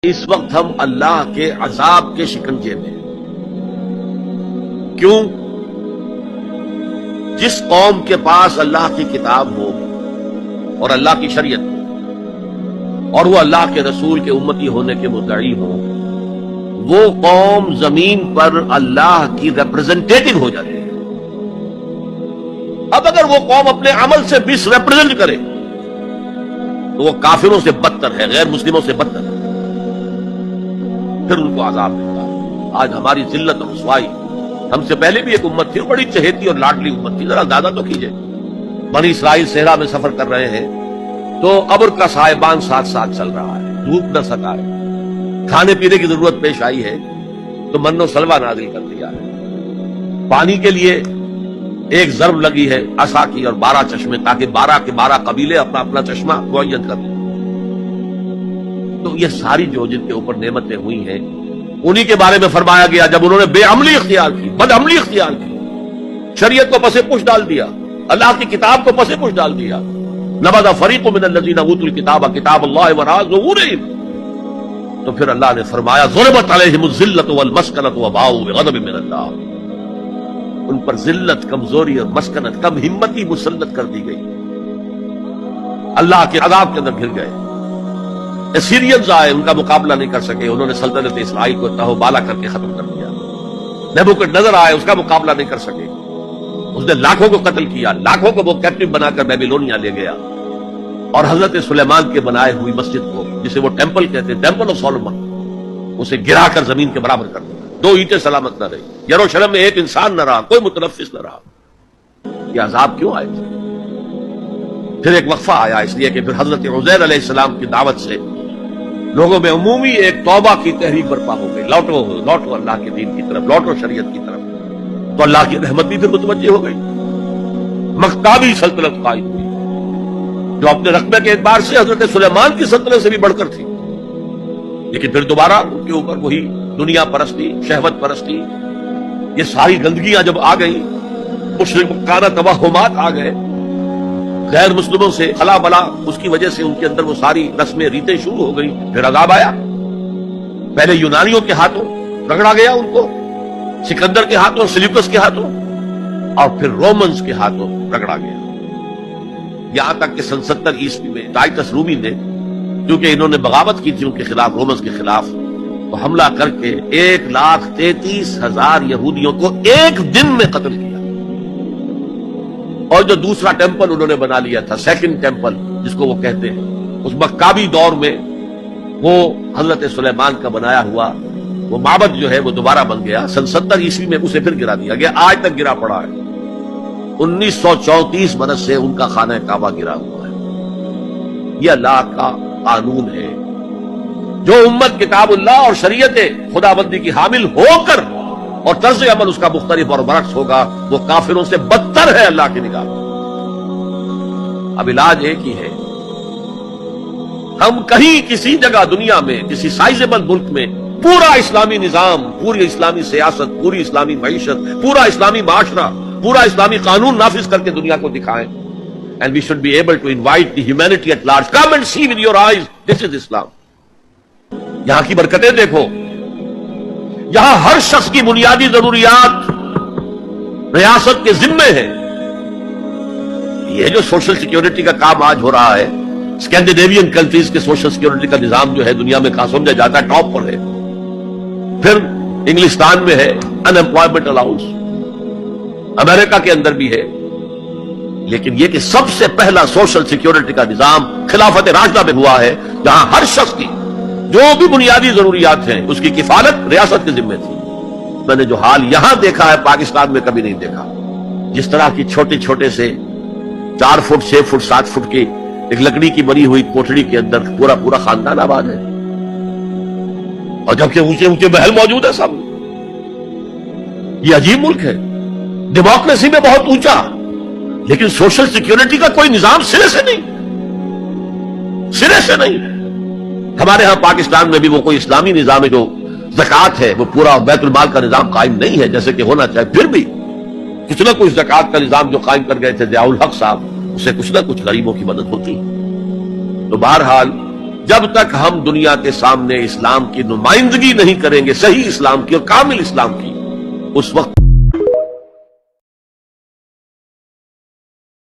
اس وقت ہم اللہ کے عذاب کے شکنجے میں ہیں۔ کیوں؟ جس قوم کے پاس اللہ کی کتاب ہو اور اللہ کی شریعت ہو اور وہ اللہ کے رسول کے امتی ہونے کے مدعی ہو، وہ قوم زمین پر اللہ کی ریپرزنٹیٹو ہو جاتی ہے۔ اب اگر وہ قوم اپنے عمل سے مس ریپرزینٹ کرے تو وہ کافروں سے بدتر ہے، غیر مسلموں سے بدتر ہے، پھر ان کو عذاب ملتا ہے۔ آج ہماری ذلت اور رسوائی، ہم سے پہلے بھی ایک امت تھی اور بڑی چہیتی اور لاڈلی امت تھی، ذرا زیادہ تو کیجئے۔ بنی اسرائیل صحرا میں سفر کر رہے ہیں تو ابر کا سائبان ساتھ ساتھ چل رہا ہے، دھوپ نہ سکائے، کھانے پینے کی ضرورت پیش آئی ہے تو من و سلوہ نازل کر دیا ہے، پانی کے لیے ایک ضرب لگی ہے عصا کی اور 12 چشمے، تاکہ 12 کے 12 قبیلے اپنا اپنا چشمہ معین کر دیں۔ تو یہ ساری جو جن کے اوپر نعمتیں ہوئی ہیں، انہی کے بارے میں فرمایا گیا جب انہوں نے بے عملی اختیار کی، بد عملی اختیار کی، شریعت کو پس پش ڈال دیا، اللہ کی کتاب کو پس پش ڈال دیا۔ نبذ فریق من الذین اوتوا الکتاب کتاب اللہ وراء ظہورہم، تو پھر اللہ نے فرمایا ضربت علیہم الذلۃ والمسکنۃ وباؤوا بغضب من اللہ، ان پر ذلت، کمزوری اور مسکنت، کم ہمتی مسلط کر دی گئی، اللہ کے عذاب کے اندر گر گئے۔ اسیرینز آئے، ان کا مقابلہ نہیں کر سکے، انہوں نے سلطنت اسرائیل کو تہو بالا کر کے ختم کر دیا۔ نیبوکڈنیزر آئے، اس کا مقابلہ نہیں کر سکے، اس نے لاکھوں کو قتل کیا، لاکھوں کو وہ کیپٹو بنا کر بیبیلونیا لے گیا، اور حضرت سلیمان کے بنائے ہوئی مسجد کو، جسے وہ ٹیمپل کہتے ہیں، ٹیمپل آف سولومن، اسے گرا کر زمین کے برابر کر دیا، 2 اینٹیں سلامت نہ رہی، یروشلم میں ایک انسان نہ رہا، کوئی متنفس نہ رہا۔ یہ عذاب کیوں آئے تھے؟ پھر ایک وقفہ آیا، اس لیے کہ پھر حضرت عزیر علیہ السلام کی دعوت سے لوگوں میں عمومی ایک توبہ کی تحریک برپا ہو گئی، لوٹو اللہ کے دین کی طرف، لوٹو شریعت کی طرف، تو اللہ کی رحمت بھی پھر متوجہ ہو گئی، مکتابی سلطنت قائم ہوئی، جو اپنے رقبے کے اعتبار سے حضرت سلیمان کی سلطنت سے بھی بڑھ کر تھی، لیکن پھر دوبارہ ان کے اوپر وہی دنیا پرستی، شہوت پرستی، یہ ساری گندگیاں جب آ گئی، مشرکانہ توہمات آ گئے، غیر مسلموں سے خلا بلا، اس کی وجہ سے ان کے اندر وہ ساری رسمیں ریتیں شروع ہو گئی، پھر عذاب آیا۔ پہلے یونانیوں کے ہاتھوں رگڑا گیا ان کو، سکندر کے ہاتھوں، سلیوکس کے ہاتھوں، اور پھر رومنز کے ہاتھوں رگڑا گیا، یہاں تک کہ 70 عیسوی میں ٹائٹس رومی نے، کیونکہ انہوں نے بغاوت کی تھی ان کے خلاف، رومنز کے خلاف، تو حملہ کر کے 1,33,000 یہودیوں کو ایک دن میں قتل کیا۔ اور جو دوسرا ٹیمپل انہوں نے بنا لیا تھا، سیکنڈ ٹیمپل جس کو وہ کہتے ہیں، اس مکابی دور میں وہ حضرت سلیمان کا بنایا ہوا وہ معبد جو ہے وہ دوبارہ بن گیا، 70 عیسوی میں اسے پھر گرا دیا گیا، آج تک گرا پڑا ہے، 1934 برس سے ان کا خانہ کعبہ گرا ہوا ہے۔ یہ اللہ کا قانون ہے، جو امت کتاب اللہ اور شریعت خدا بندی کی حامل ہو کر اور طرز عمل اس کا مختلف اور برعکس ہوگا، وہ کافروں سے بدتر ہے اللہ کی نگاہ میں۔ اب علاج ایک ہی ہے، ہم کہیں کسی جگہ دنیا میں کسی سائزیبل ملک میں پورا اسلامی نظام، پوری اسلامی سیاست، پوری اسلامی معیشت، پورا اسلامی معاشرہ، پورا اسلامی قانون نافذ کر کے دنیا کو دکھائیں، and we should be able to invite the humanity at large, come and see with your eyes, this is Islam۔ یہاں کی برکتیں دیکھو، یہاں ہر شخص کی بنیادی ضروریات ریاست کے ذمے ہیں۔ یہ جو سوشل سیکیورٹی کا کام آج ہو رہا ہے، اسکینڈینیوین کنٹریز کے سوشل سیکیورٹی کا نظام جو ہے دنیا میں کہاں سمجھا جاتا ہے، ٹاپ پر ہے، پھر انگلستان میں ہے ان امپلائمنٹ الاؤنس، امریکہ کے اندر بھی ہے، لیکن یہ کہ سب سے پہلا سوشل سیکیورٹی کا نظام خلافت راشدہ میں ہوا ہے، جہاں ہر شخص کی جو بھی بنیادی ضروریات ہیں اس کی کفالت ریاست کے ذمہ تھی۔ میں نے جو حال یہاں دیکھا ہے پاکستان میں کبھی نہیں دیکھا، جس طرح کی چھوٹے چھوٹے سے 4 فٹ 6 فٹ 7 فٹ کی ایک لکڑی کی بنی ہوئی کوٹڑی کے اندر پورا خاندان آباد ہے، اور جبکہ اونچے اونچے محل موجود ہے سب۔ یہ عجیب ملک ہے، ڈیموکریسی میں بہت اونچا، لیکن سوشل سیکیورٹی کا کوئی نظام سرے سے نہیں۔ ہمارے ہاں پاکستان میں بھی وہ کوئی اسلامی نظام ہے، جو زکوٰۃ ہے وہ پورا بیت المال کا نظام قائم نہیں ہے جیسے کہ ہونا چاہیے، پھر بھی کچھ نہ کچھ زکوٰۃ کا نظام جو قائم کر گئے تھے ضیاء الحق صاحب، اسے کچھ نہ کچھ غریبوں کی مدد ہوتی۔ تو بہرحال جب تک ہم دنیا کے سامنے اسلام کی نمائندگی نہیں کریں گے، صحیح اسلام کی اور کامل اسلام کی، اس وقت